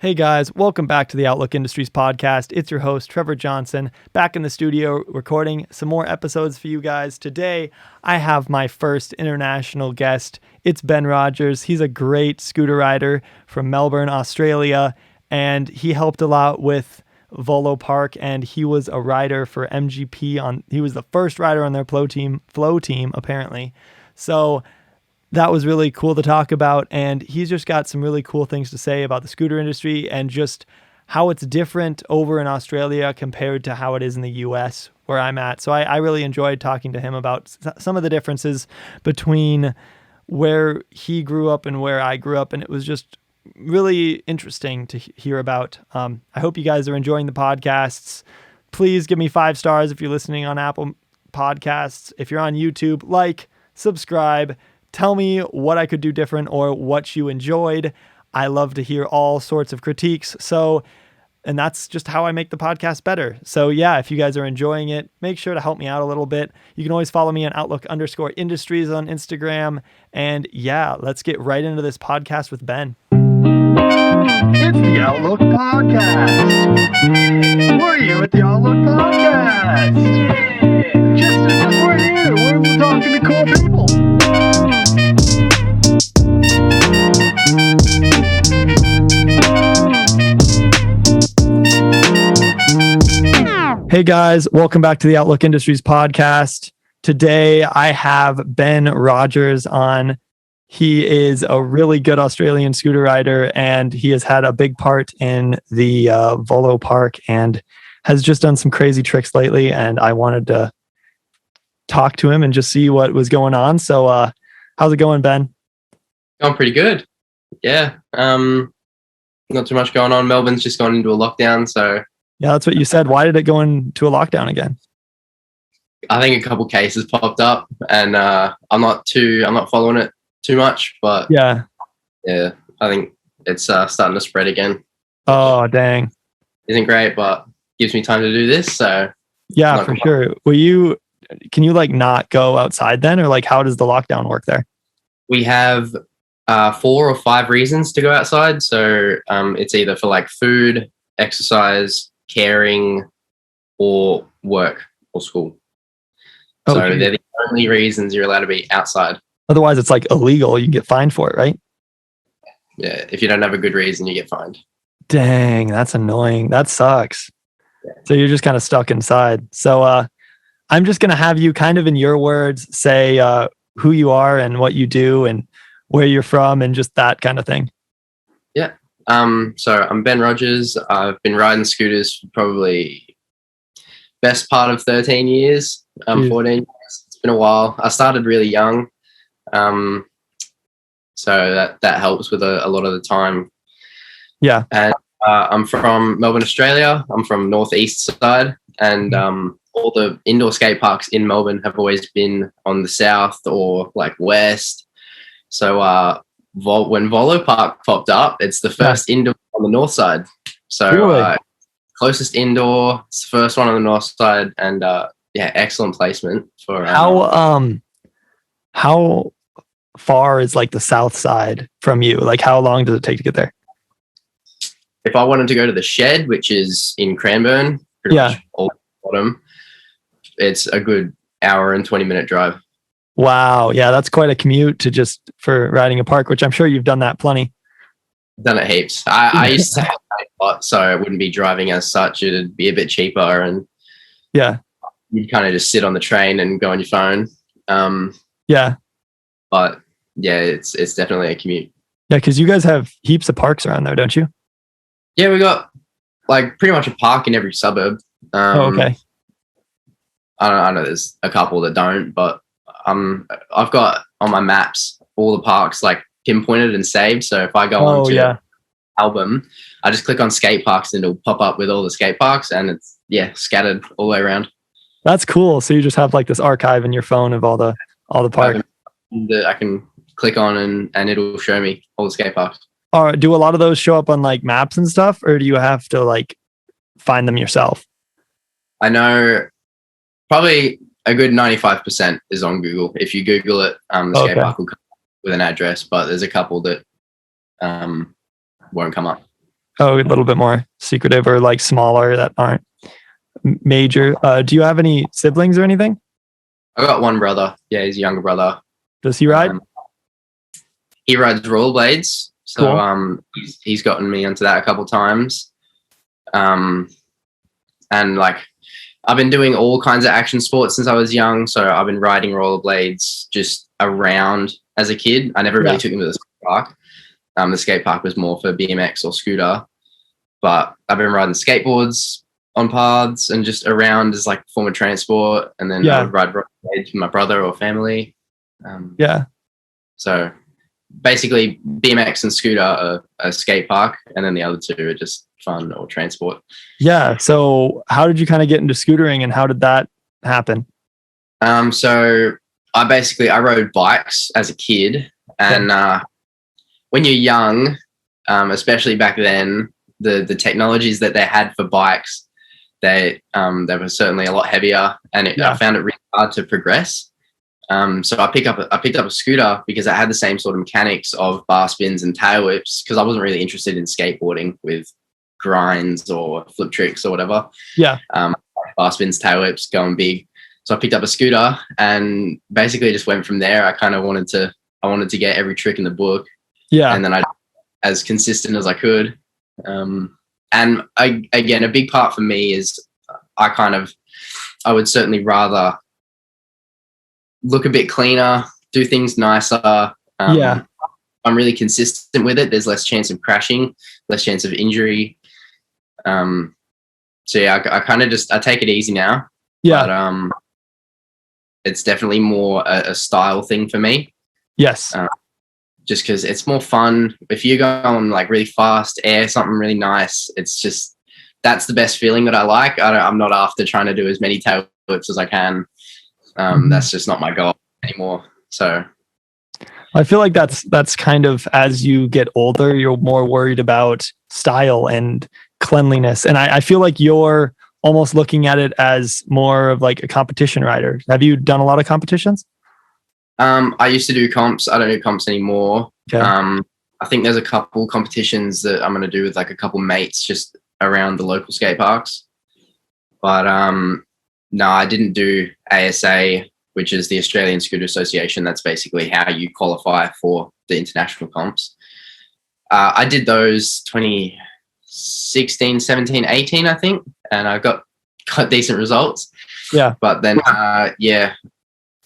Hey guys, welcome back to the Outlook Industries podcast. It's your host, Trevor Johnson, back in the studio recording some more episodes for you guys. Today, I have my first international guest. It's Ben Rogers. He's a great scooter rider from Melbourne, Australia, and he helped a lot with Volo Park, and he was a rider for MGP. He was the first rider on their flow team, apparently. So that was really cool to talk about, and he's just got some really cool things to say about the scooter industry and just how it's different over in Australia compared to how it is in the US where I'm at. So I really enjoyed talking to him about some of the differences between where he grew up and where I grew up, and it was just really interesting to hear about. I hope you guys are enjoying the podcasts. Please give me 5 stars if you're listening on Apple Podcasts. If you're on YouTube, like, subscribe. Tell me what I could do different or what you enjoyed. I love to hear all sorts of critiques. And that's just how I make the podcast better. So yeah, if you guys are enjoying it, make sure to help me out a little bit. You can always follow me on Outlook_Industries on Instagram. And yeah, let's get right into this podcast with Ben. It's the Outlook Podcast. We're you at the Outlook Podcast. Just we're here. We're talking to cool people. Hey guys, welcome back to the Outlook Industries podcast. Today I have Ben Rogers on. He is a really good Australian scooter rider, and he has had a big part in the Volo Park and has just done some crazy tricks lately. And I wanted to talk to him and just see what was going on. So how's it going, Ben? Going pretty good. Yeah. Not too much going on. Melbourne's just gone into a lockdown, so yeah, that's what you said. Why did it go into a lockdown again? I think a couple cases popped up, and I'm not following it too much, but yeah, I think it's starting to spread again. Oh, dang. Isn't great, but gives me time to do this, so yeah, for sure. Can you like not go outside then, or like how does the lockdown work there? We have 4 or 5 reasons to go outside, so it's either for like food, exercise, caring, or work or school. So they're the only reasons you're allowed to be outside. Otherwise, it's like illegal. You can get fined for it, right? Yeah, if you don't have a good reason, you get fined. Dang, that's annoying. That sucks. Yeah. So you're just kind of stuck inside. So I'm just going to have you kind of in your words say who you are and what you do and where you're from and just that kind of thing. Yeah. So I'm Ben Rogers. I've been riding scooters for probably best part of 13 years, 14 years. It's been a while. I started really young. So that helps with a lot of the time. Yeah. And I'm from Melbourne, Australia. I'm from northeast side, and all the indoor skate parks in Melbourne have always been on the south or like west. So when Volo Park popped up, it's the first indoor on the north side. So really? Closest indoor, it's the first one on the north side, and excellent placement for how far is like the south side from you? Like how long does it take to get there? If I wanted to go to the shed, which is in Cranbourne, pretty much all the bottom, it's a good hour and 20-minute drive. Wow. Yeah, that's quite a commute for riding a park, which I'm sure you've done that plenty. Done it heaps. I used to have a lot, so I wouldn't be driving as such. It'd be a bit cheaper, and yeah, you'd kind of just sit on the train and go on your phone. Yeah. But yeah, it's definitely a commute. Yeah, because you guys have heaps of parks around there, don't you? Yeah, we got like pretty much a park in every suburb. Okay. I know there's a couple that don't, but I've got on my maps all the parks like pinpointed and saved. So if I go onto album, I just click on skate parks and it'll pop up with all the skate parks, and it's scattered all the way around. That's cool. So you just have like this archive in your phone of all the parks that I can click on and it'll show me all the skate parks. Do a lot of those show up on like maps and stuff, or do you have to like find them yourself? I know probably a good 95% is on Google. If you Google it, the skate park will come up with an address, but there's a couple that won't come up. Oh, a little bit more secretive or like smaller that aren't major. Do you have any siblings or anything? I got one brother. Yeah, he's a younger brother. Does he ride? He rides rollerblades. So Cool. he's gotten me into that a couple times. And like I've been doing all kinds of action sports since I was young. So I've been riding rollerblades just around as a kid. I never really took them to the skate park. The skate park was more for BMX or scooter. But I've been riding skateboards on paths and just around as like form of transport. And then I would ride rollerblades with my brother or family. So basically BMX and scooter are a skate park, and then the other two are just fun or transport. Yeah. So how did you kind of get into scootering, and how did that happen? So I rode bikes as a kid, and when you're young, especially back then, the technologies that they had for bikes, they were certainly a lot heavier, and I found it really hard to progress. So I picked up a scooter because it had the same sort of mechanics of bar spins and tail whips, because I wasn't really interested in skateboarding with grinds or flip tricks or whatever. Bar spins, tail whips, going big. So I picked up a scooter and basically just went from there. I kind of wanted to get every trick in the book. And then I, as consistent as I could. And again, a big part for me is I would certainly rather look a bit cleaner, do things nicer. I'm really consistent with it. There's less chance of crashing, less chance of injury. So yeah, I kind of I take it easy now. But it's definitely more a style thing for me. Yes. Just because it's more fun. If you're going like really fast, something really nice, it's just, that's the best feeling that I like. I'm not after trying to do as many tail flips as I can. That's just not my goal anymore. So I feel like that's kind of, as you get older, you're more worried about style and cleanliness. And I feel like you're almost looking at it as more of like a competition rider. Have you done a lot of competitions? I used to do comps. I don't do comps anymore. Okay. I think there's a couple competitions that I'm going to do with like a couple mates just around the local skate parks. But no, I didn't do ASA, which is the Australian Scooter Association. That's basically how you qualify for the international comps. I did those 2016, 17, 18, I think, and I got decent results. Yeah. But then,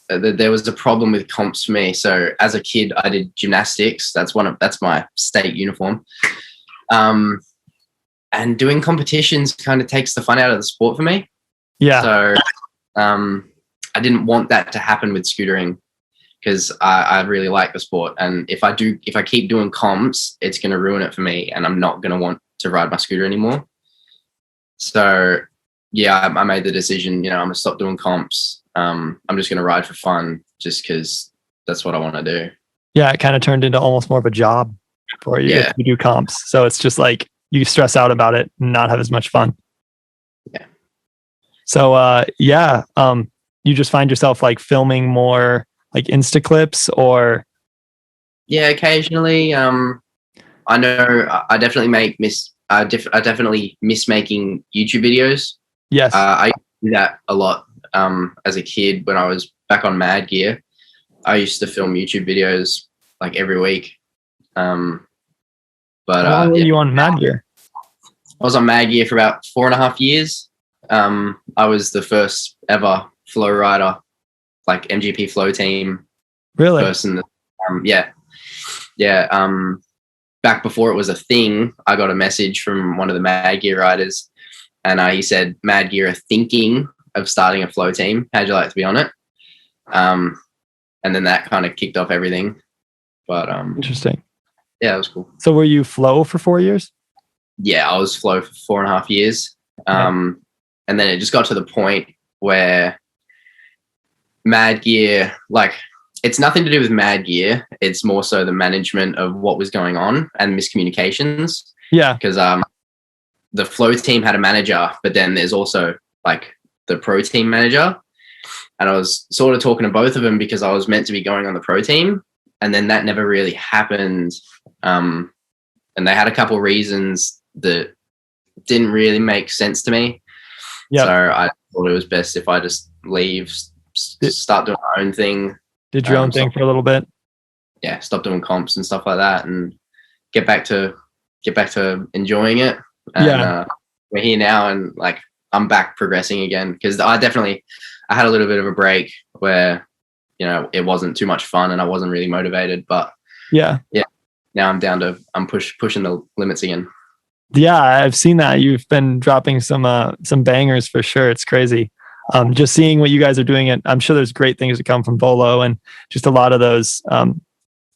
there was a problem with comps for me. So as a kid, I did gymnastics. That's my state uniform. And doing competitions kind of takes the fun out of the sport for me. Yeah. So I didn't want that to happen with scootering, because I really like the sport. And if I keep doing comps, it's going to ruin it for me, and I'm not going to want to ride my scooter anymore. So yeah, I made the decision, I'm going to stop doing comps. I'm just going to ride for fun, just because that's what I want to do. Yeah, it kind of turned into almost more of a job for you if you do comps. So it's just like you stress out about it and not have as much fun. Yeah. So you just find yourself like filming more like Insta clips, or? Yeah, occasionally. I know I definitely I definitely miss making YouTube videos. Yes. I do that a lot. As a kid, when I was back on Mad Gear, I used to film YouTube videos like every week. How long were you on Mad Gear? I was on Mad Gear for about 4.5 years. I was the first ever flow rider, like MGP flow team. Really? Person. Back before it was a thing, I got a message from one of the Mad Gear riders, and he said, "Mad Gear are thinking of starting a flow team. How'd you like to be on it?" And then that kind of kicked off everything. But interesting. Yeah, it was cool. So were you flow for 4 years? Yeah, I was flow for 4.5 years. And then it just got to the point where Mad Gear, like, it's nothing to do with Mad Gear. It's more so the management of what was going on and miscommunications. Yeah. Because the flow team had a manager, but then there's also like the pro team manager. And I was sort of talking to both of them because I was meant to be going on the pro team. And then that never really happened. And they had a couple reasons that didn't really make sense to me. Yeah. So I thought it was best if I just leave, start doing my own thing. Did your own thing for a little bit. Yeah, stop doing comps and stuff like that, and get back to enjoying it. And we're here now, and like I'm back progressing again, because I had a little bit of a break where, you know, it wasn't too much fun and I wasn't really motivated. But yeah, now I'm pushing the limits again. Yeah, I've seen that. You've been dropping some bangers for sure. It's crazy. Just seeing what you guys are doing, and I'm sure there's great things to come from Volo, and just a lot of those.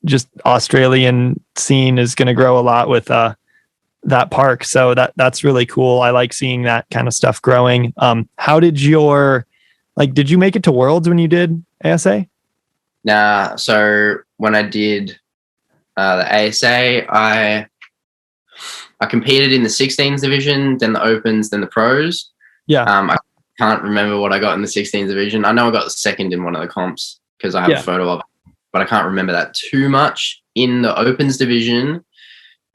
Just Australian scene is going to grow a lot with that park. So that's really cool. I like seeing that kind of stuff growing. How did did you make it to Worlds when you did ASA? Nah. So when I did the ASA, I competed in the 16s division, then the Opens, then the Pros. Yeah. I can't remember what I got in the 16s division. I know I got the second in one of the comps because I have a photo of it, but I can't remember that too much. In the Opens division,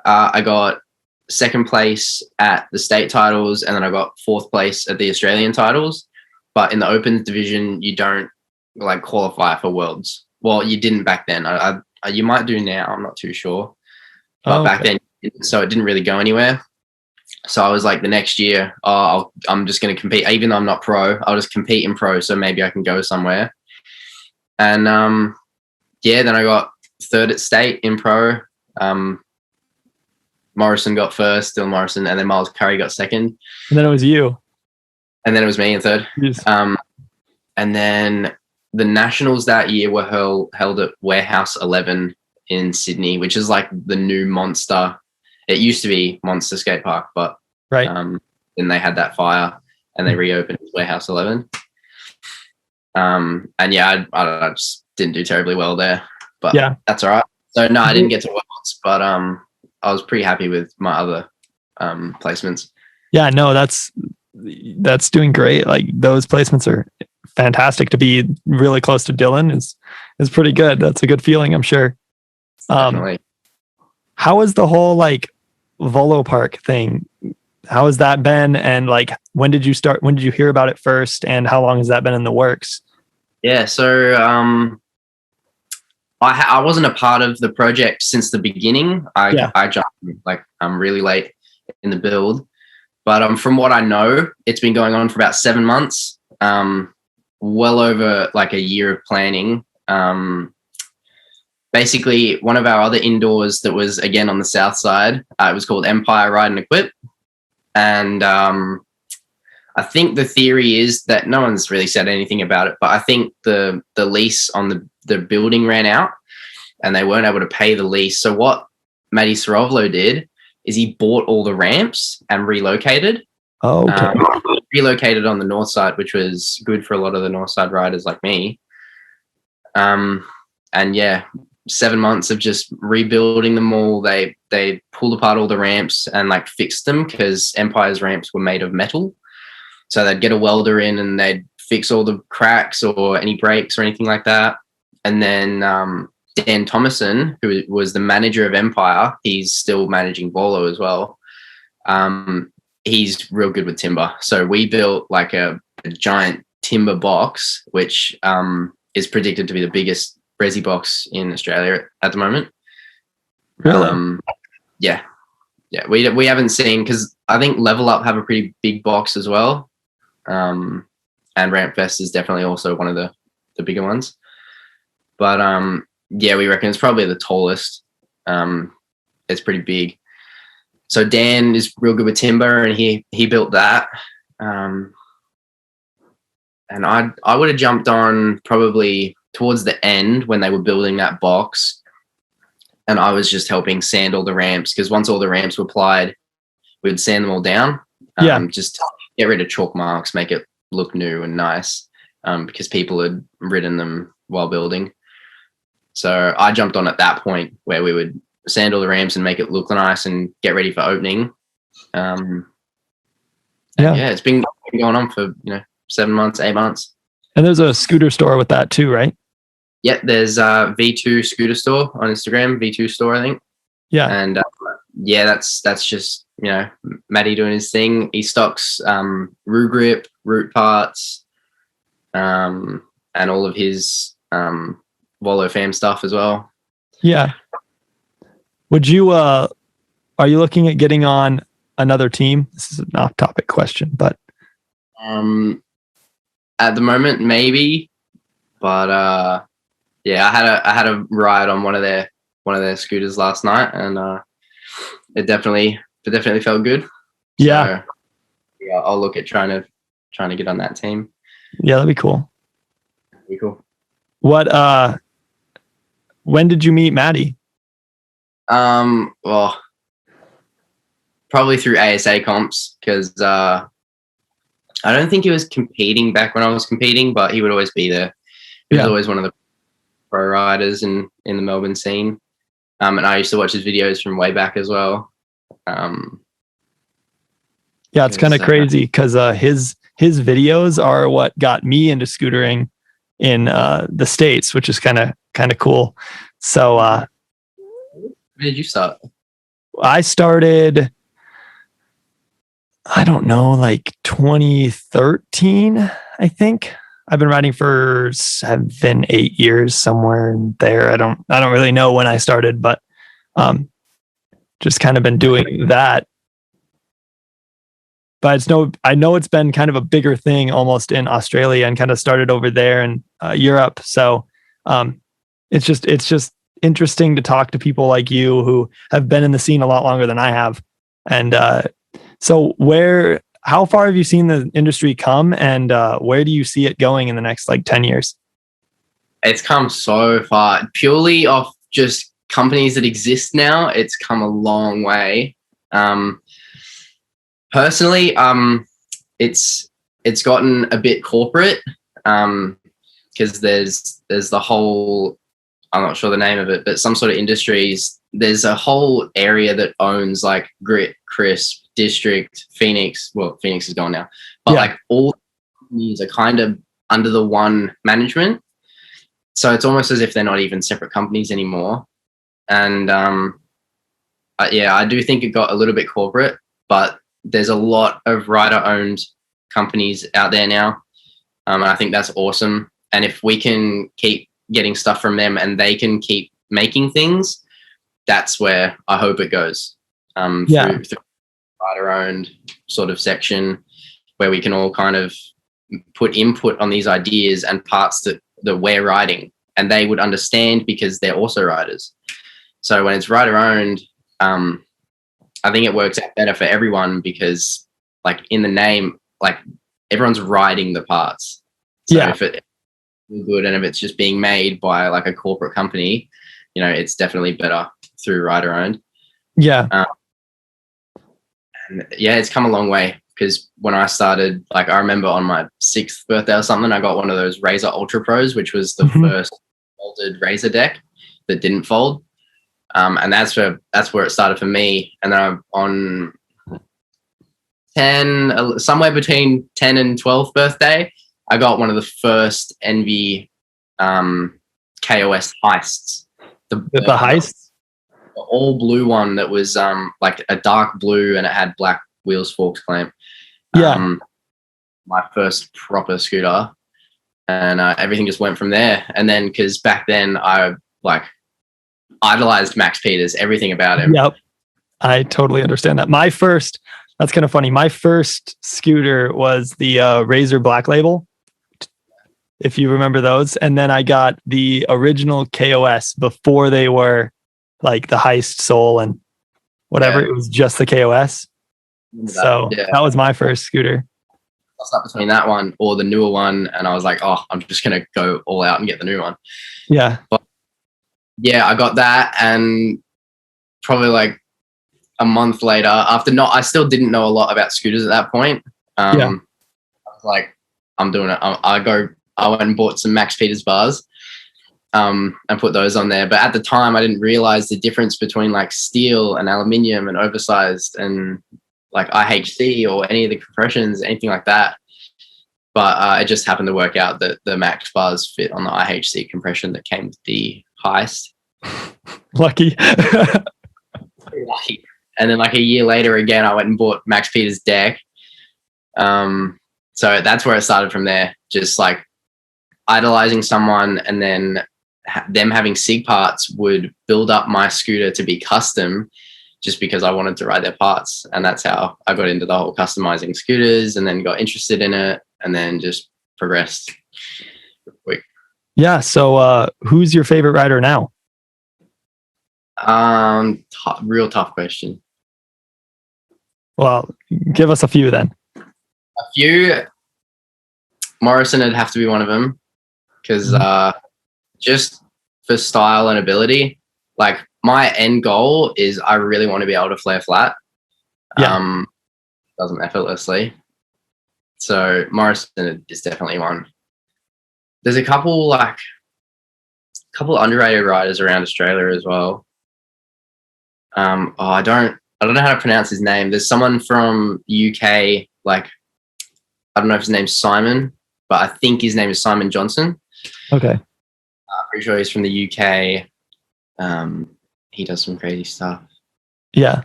I got second place at the state titles, and then I got fourth place at the Australian titles. But in the Opens division, you don't qualify for Worlds. Well, you didn't back then. You might do now. I'm not too sure. But back then, so it didn't really go anywhere. So I was like, the next year, I'm just going to compete. Even though I'm not pro, I'll just compete in pro, so maybe I can go somewhere. And then I got third at state in pro. Morrison got first, Dylan Morrison, and then Miles Curry got second. And then it was you. And then it was me in third. Yes. And then the nationals that year were held at Warehouse 11 in Sydney, which is like the new Monster. It used to be Monster Skate Park, but then they had that fire and they reopened Warehouse 11. And I just didn't do terribly well there, but that's all right. So no, I didn't get to Worlds, but I was pretty happy with my other placements. Yeah, no, that's doing great. Like, those placements are fantastic. To be really close to Dylan is pretty good. That's a good feeling, I'm sure. Definitely. How was the whole Volo Park thing? How has that been? And when did you hear about it first? And how long has that been in the works? Yeah, so I wasn't a part of the project since the beginning. I jumped really late in the build, but from what I know, it's been going on for about 7 months. Well over a year of planning. Basically, one of our other indoors that was, again, on the south side, it was called Empire Ride and Equip. And I think the theory is that no one's really said anything about it, but I think the lease on the building ran out and they weren't able to pay the lease. So what Matty Sarovlo did is he bought all the ramps and relocated. Oh, okay. Relocated on the north side, which was good for a lot of the north side riders like me. 7 months of just rebuilding them all. They pulled apart all the ramps and fixed them, because Empire's ramps were made of metal. So they'd get a welder in and they'd fix all the cracks or any breaks or anything like that. And then Dan Thomason, who was the manager of Empire, he's still managing Volo as well. He's real good with timber. So we built a giant timber box, which is predicted to be the biggest resi box in Australia at the moment. Really? Yeah. We haven't seen, because I think Level Up have a pretty big box as well. And Ramp Fest is definitely also one of the bigger ones. But we reckon it's probably the tallest. It's pretty big. So Dan is real good with timber, and he built that. And I would have jumped on probably towards the end when they were building that box, and I was just helping sand all the ramps, because once all the ramps were applied, we would sand them all down. Just get rid of chalk marks, make it look new and nice, because people had ridden them while building. So I jumped on at that point where we would sand all the ramps and make it look nice and get ready for opening. It's been going on for 7 months, 8 months. And there's a scooter store with that too, right? Yeah, there's V2 scooter store on Instagram, V2 store, I think. Yeah. And yeah, that's just, Matty doing his thing. He stocks Roo Grip, Root Parts, and all of his Volo fam stuff as well. Yeah. Would you are you looking at getting on another team? This is an off-topic question, but at the moment maybe, but yeah, I had a ride on one of their scooters last night, and it definitely felt good. Yeah. So, yeah, I'll look at trying to get on that team. Yeah, that'd be cool. Be cool. What when did you meet Maddie? Well, probably through ASA comps, because I don't think he was competing back when I was competing, but he would always be there. He was always one of the pro riders in the Melbourne scene. And I used to watch his videos from way back as well. Yeah, it's kind of crazy because his videos are what got me into scootering in the States, which is kind of cool. So when did you start? I started, I don't know, like 2013, I think. I've been riding for 7-8 years, somewhere in there. I don't really know when I started, but just kind of been doing that. But I know it's been kind of a bigger thing almost in Australia, and kind of started over there in Europe. So it's just interesting to talk to people like you who have been in the scene a lot longer than I have. And so how far have you seen the industry come, and where do you see it going in the next 10 years? It's come so far. Purely off just companies that exist now, it's come a long way. Personally, it's gotten a bit corporate, because there's the whole, I'm not sure the name of it, but some sort of industries. There's a whole area that owns like Grit, Crisp, District, Phoenix. Well, Phoenix is gone now, but all companies are kind of under the one management. So it's almost as if they're not even separate companies anymore. And I do think it got a little bit corporate, but there's a lot of rider-owned companies out there now. And I think that's awesome. And if we can keep getting stuff from them and they can keep making things, that's where I hope it goes. Through rider-owned sort of section where we can all kind of put input on these ideas and parts that we're riding, and they would understand because they're also riders. So when it's rider-owned, I think it works out better for everyone because, in the name, everyone's riding the parts. So if it's good and if it's just being made by a corporate company, it's definitely better through rider-owned. Yeah. And it's come a long way, because when I started, I remember on my 6th birthday or something, I got one of those Razor Ultra Pros, which was the first folded Razor deck that didn't fold. And that's where it started for me. And then I'm on somewhere between 10 and 12th birthday, I got one of the first Envy KOS heists. The heists? The all blue one that was a dark blue and it had black wheels, forks, clamp. My first proper scooter, and everything just went from there. And then, because back then I idolized Max Peters, everything about him. Yep, I totally understand that. That's kind of funny. My first scooter was the Razor Black Label, if you remember those. And then I got the original KOS before they were the Heist Soul and whatever. It was just the KOS. So that was my first scooter. I was stuck between that one or the newer one, and I was like, oh, I'm just going to go all out and get the new one. Yeah. But I got that, and probably a month later, I still didn't know a lot about scooters at that point. I was like, I'm doing it. I went and bought some Max Peters bars, and put those on there. But at the time, I didn't realize the difference between steel and aluminium and oversized and IHC or any of the compressions, anything like that. But it just happened to work out that the Max bars fit on the IHC compression that came with the Heist. Lucky. Lucky. And then like a year later again, I went and bought Max Peters' deck. So that's where it started from there. Just like idolizing someone, and then them having SIG parts would build up my scooter to be custom just because I wanted to ride their parts. And that's how I got into the whole customizing scooters, and then got interested in it, and then just progressed quick. Yeah. So who's your favorite rider now? Real tough question. Well, give us a few then. A few. Morrison would have to be one of them, because just for style and ability. Like my end goal is I really want to be able to flare flat. Doesn't effortlessly. So Morrison is definitely one. There's a couple underrated riders around Australia as well. I don't know how to pronounce his name. There's someone from UK, like I don't know if his name's Simon, but I think his name is Simon Johnson. Okay. I'm pretty sure he's from the UK. He does some crazy stuff. Yeah.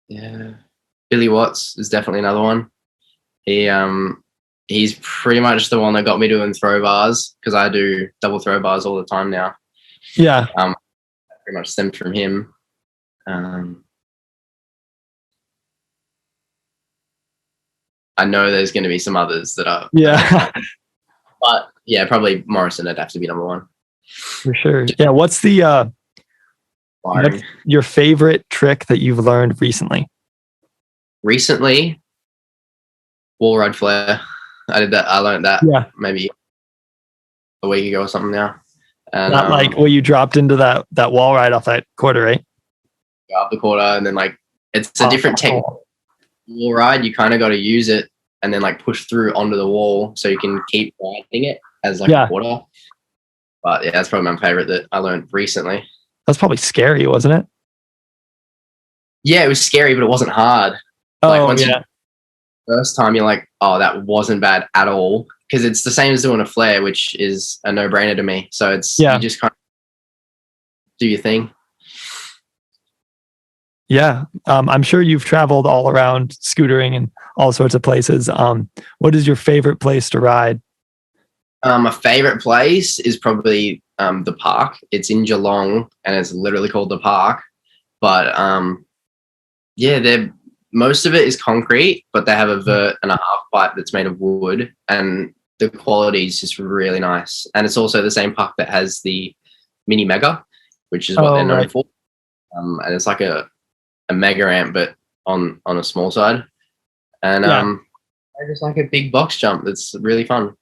Yeah. Billy Watts is definitely another one. He's pretty much the one that got me doing throw bars, because I do double throw bars all the time now. Yeah. Pretty much stemmed from him. I know there's going to be some others that are. Yeah. But yeah, probably Morrison would have to be number one. For sure. Yeah. What's your favorite trick that you've learned recently? Recently, wall ride flare. I learned that maybe a week ago or something now. And not like where you dropped into that wall ride off that quarter, right? Up the quarter, and then like it's a different technique. Wall ride, you kind of got to use it and then like push through onto the wall so you can keep riding it as like a quarter. But yeah, that's probably my favorite that I learned recently. That's probably scary, wasn't it? Yeah, it was scary, but it wasn't hard. First time you're like, oh, that wasn't bad at all, because it's the same as doing a flare, which is a no-brainer to me. So it's you just kind of do your thing. Yeah. I'm sure you've traveled all around scootering and all sorts of places. What is your favorite place to ride? My favorite place is probably the park. It's in Geelong, and it's literally called the park. But most of it is concrete, but they have a vert and a half pipe that's made of wood, and the quality is just really nice. And it's also the same park that has the mini mega, which is what they're known for. And it's like a mega amp, but on a small side. And I just like a big box jump that's really fun.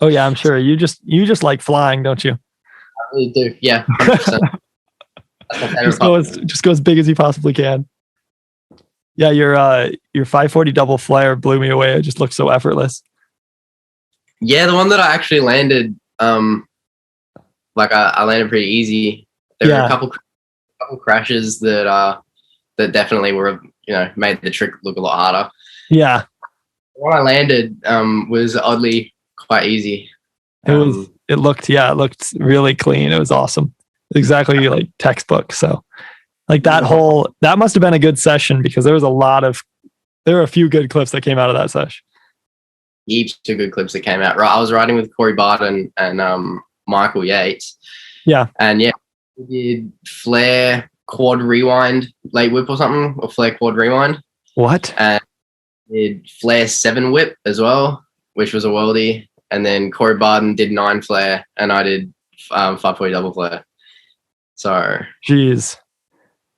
Oh yeah, I'm sure you just like flying, don't you? I really do. Yeah. 100%. That's my favorite just go as big as you possibly can. Yeah, your 540 double flare blew me away. It just looked so effortless. Yeah, the one that I actually landed, I landed pretty easy. There were a couple crashes that definitely were, made the trick look a lot harder. Yeah. The one I landed was oddly quite easy. It looked really clean. It was awesome. Exactly like textbook. So like that must have been a good session, because there were a few good clips that came out of that session. Heaps of good clips that came out. Right, I was riding with Corey Barton and Michael Yates. Yeah. And we did flare quad rewind late whip or something, or flare quad rewind. What? And did flare 7 whip as well, which was a worldie. And then Corey Barton did 9 flare, and I did 540 double flare. So, jeez.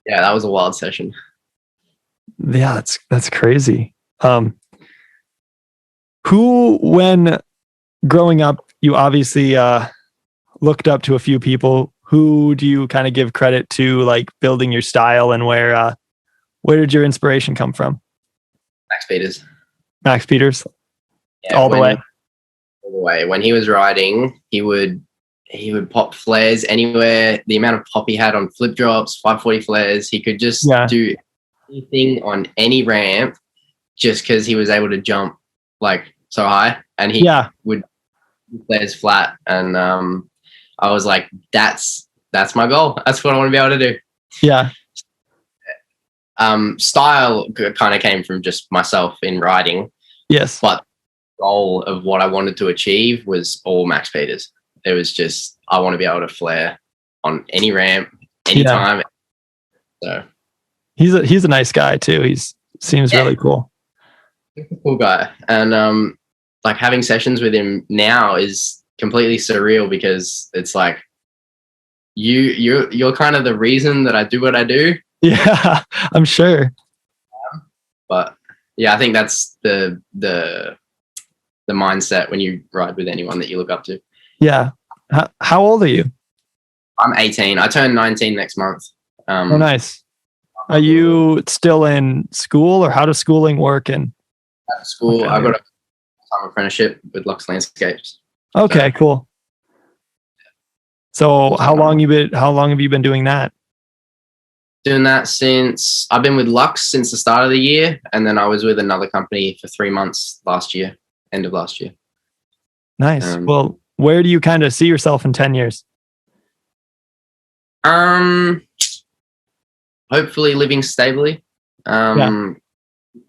Yeah, that was a wild session. Yeah, that's crazy. Who, when growing up, you obviously looked up to a few people. Who do you kind of give credit to, like building your style, and where did your inspiration come from? Max Peters. Max Peters. Yeah, all the way. All the way. When he was riding, he would pop flares anywhere. The amount of pop he had on flip drops, 540 flares, he could just do anything on any ramp, just because he was able to jump like so high, and he would flares flat. And I was like, that's my goal. That's what I want to be able to do. Yeah. Style kind of came from just myself in riding. Yes. But the goal of what I wanted to achieve was all Max Peters. It was just, I want to be able to flare on any ramp, anytime. So he's a nice guy too. Seems really cool. He's a cool guy. And like having sessions with him now is completely surreal because it's like you're kind of the reason that I do what I do. Yeah, I'm sure. But yeah, I think that's the mindset when you ride with anyone that you look up to. Yeah. How old are you? I'm 18. I turn 19 next month. Oh, nice. Are you still in school, or how does schooling work? And at school, I've got a time apprenticeship with Lux Landscapes. Okay, cool. So how long have you been doing that? Doing that since I've been with Lux since the start of the year, and then I was with another company for 3 months last year, end of last year. Nice. Well, where do you kind of see yourself in 10 years? Hopefully living stably. 3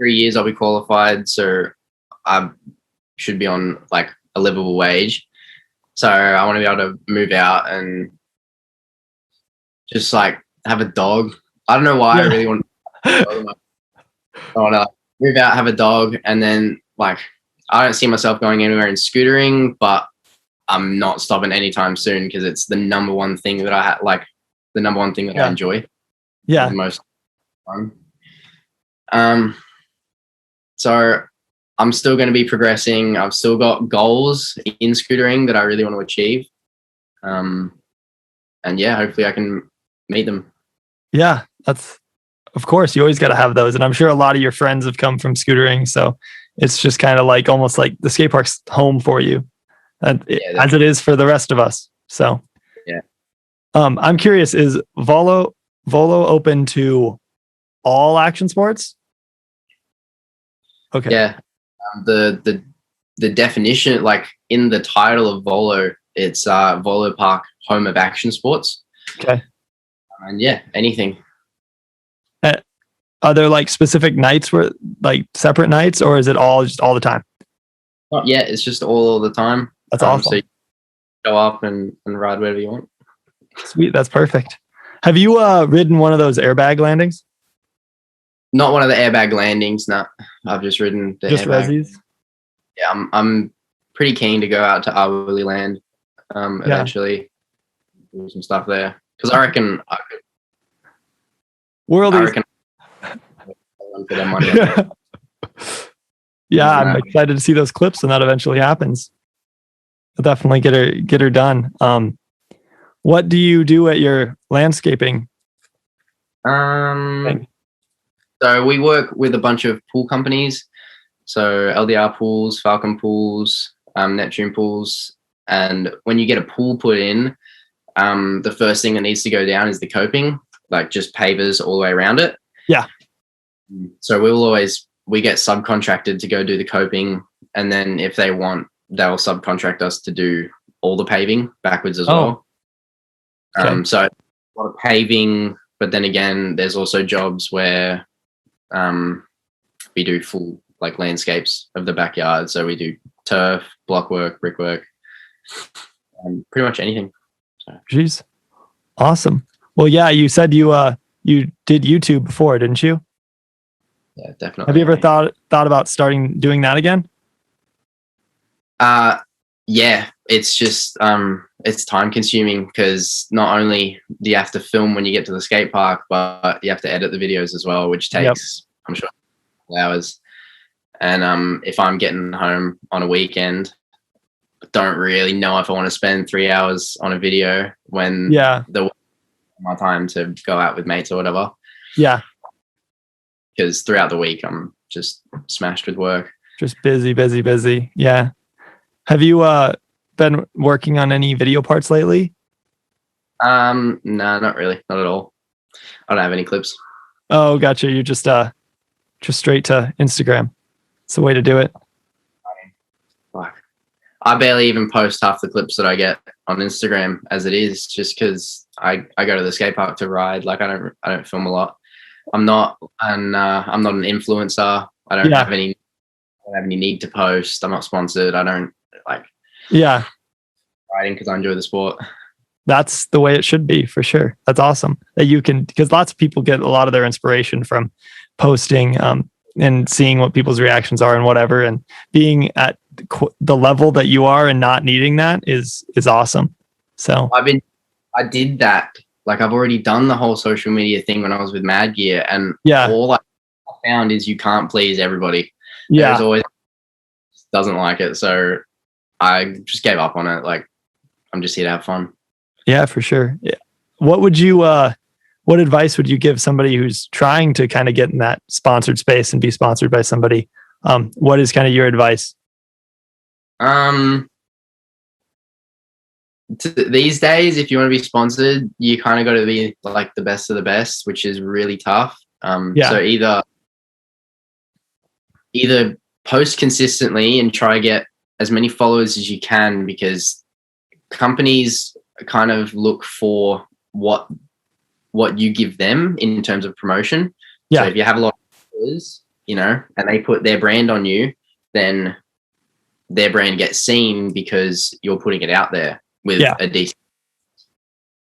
years I'll be qualified, so I should be on like a livable wage. So I want to be able to move out and just like have a dog. I don't know why I really want to move out, have a dog, and then like I don't see myself going anywhere in scootering, but I'm not stopping anytime soon because it's the number one thing that I I enjoy. Yeah. The most fun. So I'm still going to be progressing. I've still got goals in scootering that I really want to achieve. And yeah, hopefully I can meet them. Yeah, that's, of course, you always got to have those. And I'm sure a lot of your friends have come from scootering. So it's just kind of like almost like the skate park's home for you, as it is for the rest of us. So yeah. I'm curious, is Volo open to all action sports? Okay. Yeah. The definition, like in the title of Volo, it's Volo Park, home of action sports. Okay. And yeah, anything. Are there like specific nights where like separate nights, or is it all just all the time? Not yet. It's just all the time. That's awesome. So you go up and ride wherever you want. Sweet. That's perfect. Have you ridden one of those airbag landings? Not one of the airbag landings. No, I've just ridden the airbag. Resis? Yeah, I'm pretty keen to go out to Arwilly Land eventually. Do some stuff there because I reckon I could. World is. Yeah, I'm excited to see those clips when that eventually happens. I'll definitely get her done. What do you do at your landscaping? So we work with a bunch of pool companies. So LDR pools, Falcon pools, Neptune pools. And when you get a pool put in, the first thing that needs to go down is the coping, like just pavers all the way around it. Yeah. So we get subcontracted to go do the coping. And then if they want, they'll subcontract us to do all the paving backwards as well. Okay. So a lot of paving, but then again, there's also jobs where we do full like landscapes of the backyard. So we do turf, block work, brickwork, pretty much anything. So. Jeez. Awesome. Well, yeah, you said you did YouTube before, didn't you? Yeah, definitely. Have you ever thought about doing that again? Yeah, it's just it's time consuming because not only do you have to film when you get to the skate park, but you have to edit the videos as well, which takes I'm sure hours. And if I'm getting home on a weekend, I don't really know if I want to spend 3 hours on a video when my time to go out with mates or whatever. Yeah. Because throughout the week I'm just smashed with work. Just busy. Yeah. Have you been working on any video parts lately? No, not really. Not at all. I don't have any clips. Oh, gotcha. You're just straight to Instagram. It's the way to do it. Fuck. I barely even post half the clips that I get on Instagram as it is, just because I go to the skate park to ride. Like I don't film a lot. I'm not an influencer. I don't have any need to post. I'm not sponsored. I don't like riding because I enjoy the sport. That's the way it should be, for sure. That's awesome that you can, because lots of people get a lot of their inspiration from posting and seeing what people's reactions are and whatever, and being at the level that you are and not needing that is awesome. So I did that. Like, I've already done the whole social media thing when I was with Mad Gear, and all I found is you can't please everybody. There's always doesn't like it, so I just gave up on it. Like, I'm just here to have fun. Yeah, for sure. Yeah. What advice would you give somebody who's trying to kind of get in that sponsored space and be sponsored by somebody? What is kind of your advice? These days, if you want to be sponsored, you kind of got to be like the best of the best, which is really tough. So either post consistently and try to get as many followers as you can, because companies kind of look for what you give them in terms of promotion. So if you have a lot of followers, and they put their brand on you, then their brand gets seen because you're putting it out there with a decent.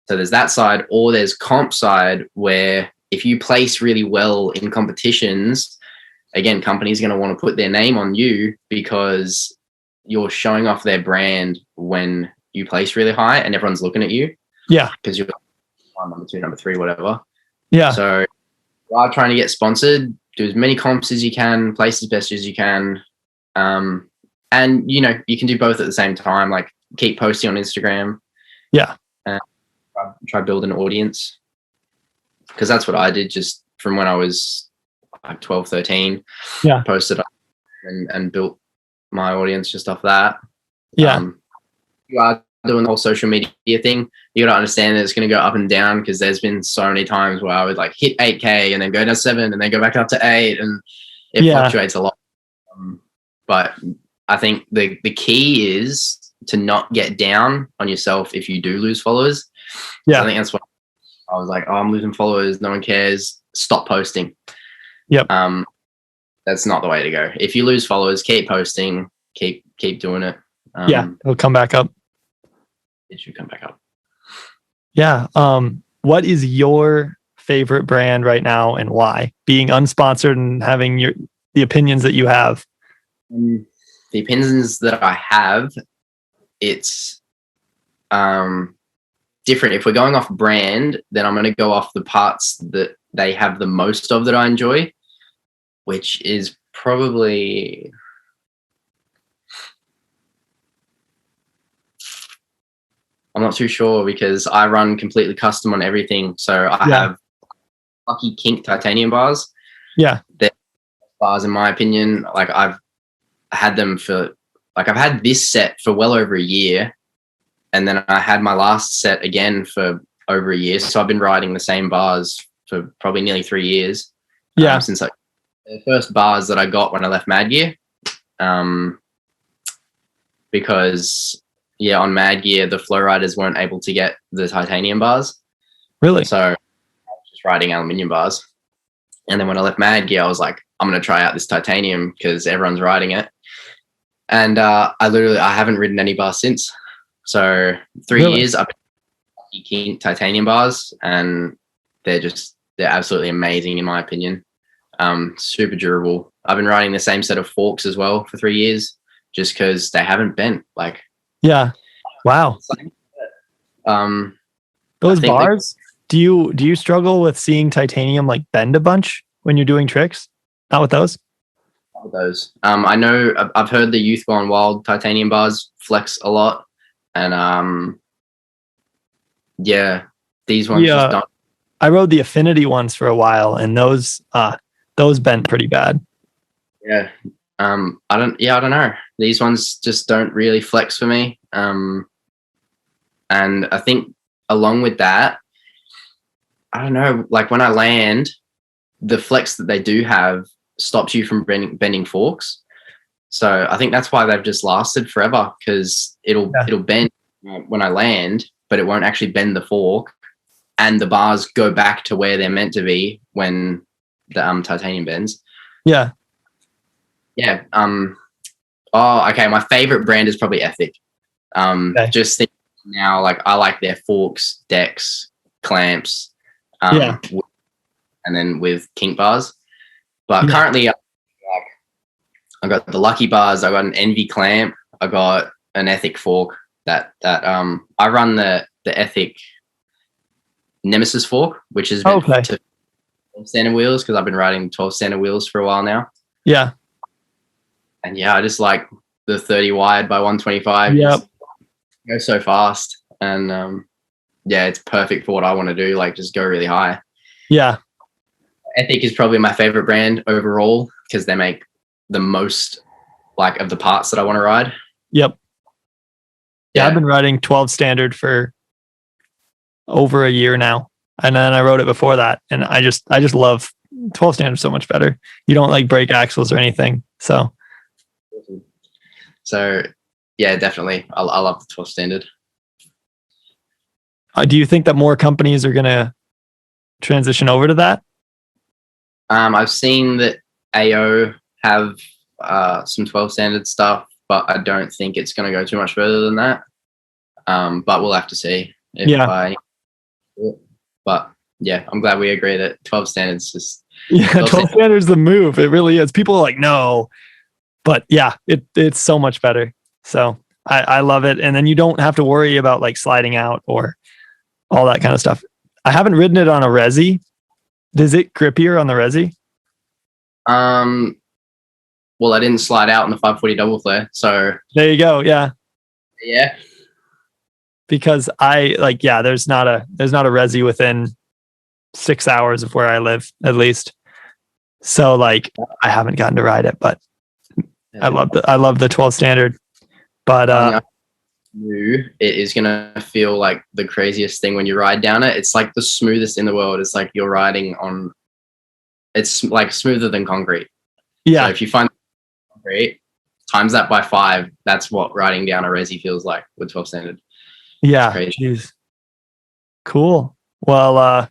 So there's that side, or there's comp side, where if you place really well in competitions, again, companies are going to want to put their name on you because you're showing off their brand when you place really high and everyone's looking at you. Yeah. Because you're number 2, number 3, whatever. Yeah. So while trying to get sponsored, do as many comps as you can, place as best as you can. And, you can do both at the same time. Like, keep posting on Instagram. Yeah. And try build an audience. Because that's what I did just from when I was like 12, 13. Yeah. Posted up and built my audience just off that. Yeah. You are doing the whole social media thing. You got to understand that it's going to go up and down, because there's been so many times where I would like hit 8K and then go down 7 and then go back up to 8, and it fluctuates a lot. But I think the key is to not get down on yourself if you do lose followers. Yeah. So I think that's what I was like, I'm losing followers, no one cares, stop posting. Yep. That's not the way to go. If you lose followers, keep posting, keep doing it. It'll come back up. It should come back up. Yeah. What is your favorite brand right now and why? Being unsponsored and having the opinions that you have. The opinions that I have, it's different. If we're going off brand, then I'm going to go off the parts that they have the most of that I enjoy, which is probably... I'm not too sure, because I run completely custom on everything. So I have lucky Kink titanium bars. Yeah. They're bars, in my opinion. Like, I've had them for, like, I've had this set for well over a year. And then I had my last set again for over a year. So I've been riding the same bars for probably nearly 3 years. Yeah. Since the first bars that I got when I left Mad Gear. Because... on Mad Gear, the flow riders weren't able to get the titanium bars. Really? So I was just riding aluminium bars. And then when I left Mad Gear, I was like, I'm going to try out this titanium because everyone's riding it. And I haven't ridden any bars since. So 3 years, I've been Kink titanium bars, and they're absolutely amazing in my opinion. Super durable. I've been riding the same set of forks as well for 3 years, just because they haven't bent. Like, yeah. Wow. Those bars, do you struggle with seeing titanium like bend a bunch when you're doing tricks? Not with those? Not with those. I know I've heard the Youth Gone Wild titanium bars flex a lot. And these ones just don't. I rode the Affinity ones for a while, and those bent pretty bad. Yeah. I don't know. These ones just don't really flex for me. And I think along with that, I don't know, like when I land, the flex that they do have stops you from bending forks. So I think that's why they've just lasted forever, because it'll bend when I land, but it won't actually bend the fork, and the bars go back to where they're meant to be when the titanium bends. Yeah. Yeah. Oh, okay. My favorite brand is probably Ethic. Okay. Just thinking now, like I like their forks, decks, clamps, Yeah. and then with kink bars. But currently, I got the Lucky bars. I got an Envy clamp. I got an Ethic fork. That I run the Ethic Nemesis fork, which is meant to 12 standard wheels because I've been riding 12 standard wheels for a while now. Yeah. And yeah, I just like the 30 wide by 125. Yep. Go so fast. And yeah, it's perfect for what I want to do. Like just go really high. Yeah. Ethic is probably my favorite brand overall because they make the most like of the parts that I want to ride. Yep. Yeah, I've been riding 12 standard for over a year now. And then I rode it before that. And I just love 12 standard so much better. You don't like break axles or anything. So yeah, definitely. I love the 12 standard. Do you think that more companies are going to transition over to that? I've seen that AO have some 12 standard stuff, but I don't think it's going to go too much further than that. But we'll have to see. But yeah, I'm glad we agree that 12 standards just. Yeah, 12 standards the move. It really is. People are like, no. But yeah, it's so much better. So I love it. And then you don't have to worry about like sliding out or all that kind of stuff. I haven't ridden it on a Resi. Is it grippier on the Resi? Well, I didn't slide out in the 540 double flare. So there you go. Yeah. Yeah. Because there's not a Resi within 6 hours of where I live, at least. So like I haven't gotten to ride it, but I love the 12 standard. But it is gonna feel like the craziest thing when you ride down it. It's like the smoothest in the world. It's like you're riding on. It's like smoother than concrete. Yeah. So if you find concrete, times that by 5. That's what riding down a Resi feels like with 12 standard. Yeah. Jeez. Cool. Well,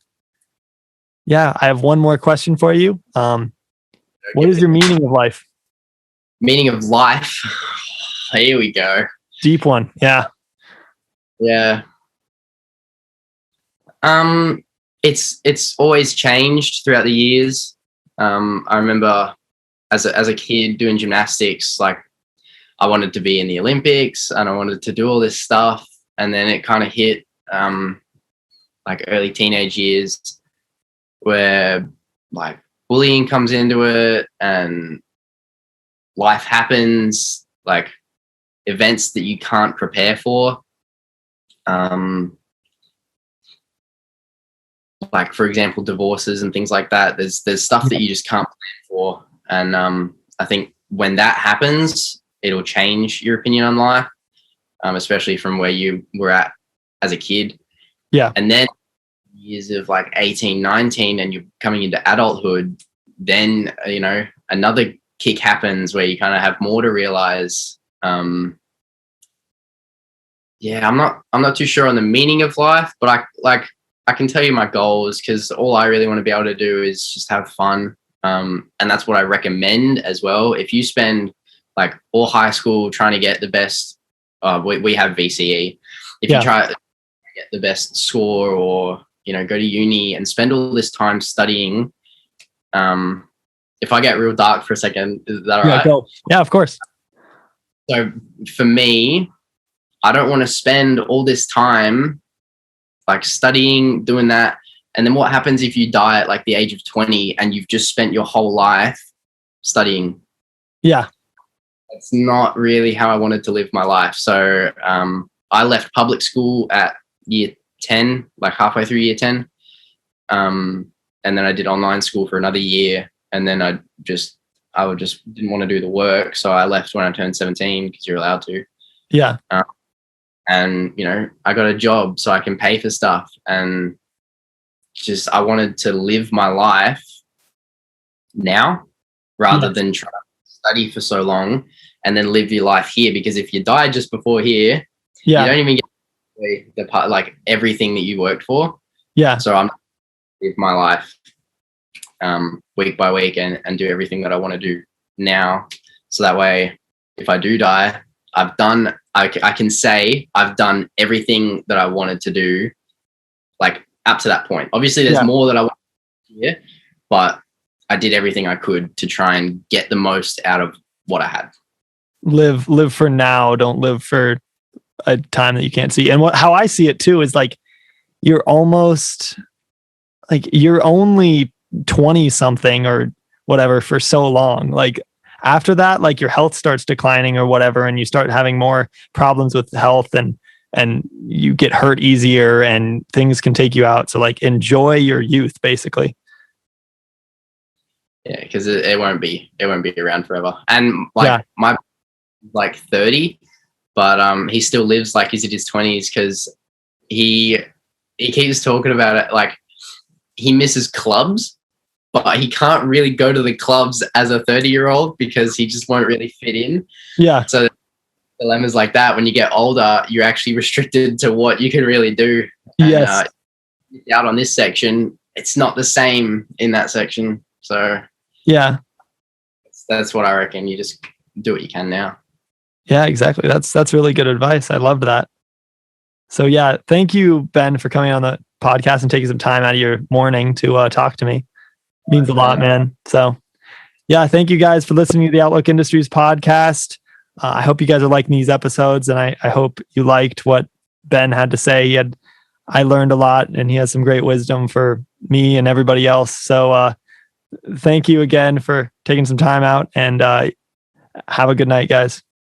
yeah, I have one more question for you. What is your meaning of life? Meaning of life. Here we go. Deep one. Yeah. Yeah. It's always changed throughout the years. I remember as a kid doing gymnastics, like I wanted to be in the Olympics and I wanted to do all this stuff. And then it kind of hit like early teenage years where like bullying comes into it and life happens, like events that you can't prepare for. Like for example, divorces and things like that. There's stuff that you just can't plan for. And I think when that happens, it'll change your opinion on life, especially from where you were at as a kid. Yeah. And then years of like 18, 19 and you're coming into adulthood, then, another kick happens where you kind of have more to realize. Yeah, I'm not too sure on the meaning of life, but I can tell you my goals because all I really want to be able to do is just have fun. And that's what I recommend as well. If you spend like all high school trying to get the best, we have VCE. If you try to get the best score or, go to uni and spend all this time studying, if I get real dark for a second, is that all right? Go. Yeah, of course. So for me, I don't want to spend all this time like studying, doing that. And then what happens if you die at like the age of 20 and you've just spent your whole life studying? Yeah. That's not really how I wanted to live my life. So I left public school at year 10, like halfway through year 10. And then I did online school for another year. And then I just didn't want to do the work. So I left when I turned 17 because you're allowed to. Yeah. And, I got a job so I can pay for stuff. And just, I wanted to live my life now rather than try to study for so long and then live your life here. Because if you die just before here, you don't even get the part, like everything that you worked for. Yeah. So I'm live my life week by week and do everything that I want to do now. So that way, if I do die, I can say I've done everything that I wanted to do, like up to that point. Obviously, there's more that I want to do, but I did everything I could to try and get the most out of what I had. Live for now. Don't live for a time that you can't see. And how I see it too is like, you're almost like, you're only 20 something or whatever for so long. Like after that, like your health starts declining or whatever, and you start having more problems with health, and you get hurt easier and things can take you out. So like enjoy your youth, basically. Yeah, because it won't be around forever. And like my 30, but he still lives like he's in his 20s, because he keeps talking about it. Like he misses clubs, but he can't really go to the clubs as a 30-year-old because he just won't really fit in. Yeah. So dilemmas like that, when you get older, you're actually restricted to what you can really do. Yes. Out on this section, it's not the same in that section. So yeah, that's what I reckon. You just do what you can now. Yeah, exactly. That's really good advice. I loved that. So yeah, thank you, Ben, for coming on the podcast and taking some time out of your morning to talk to me. It means a lot, man. So yeah, thank you guys for listening to the Outlook Industries podcast. I hope you guys are liking these episodes, and I hope you liked what Ben had to say. I learned a lot, and he has some great wisdom for me and everybody else. So thank you again for taking some time out, and have a good night, guys.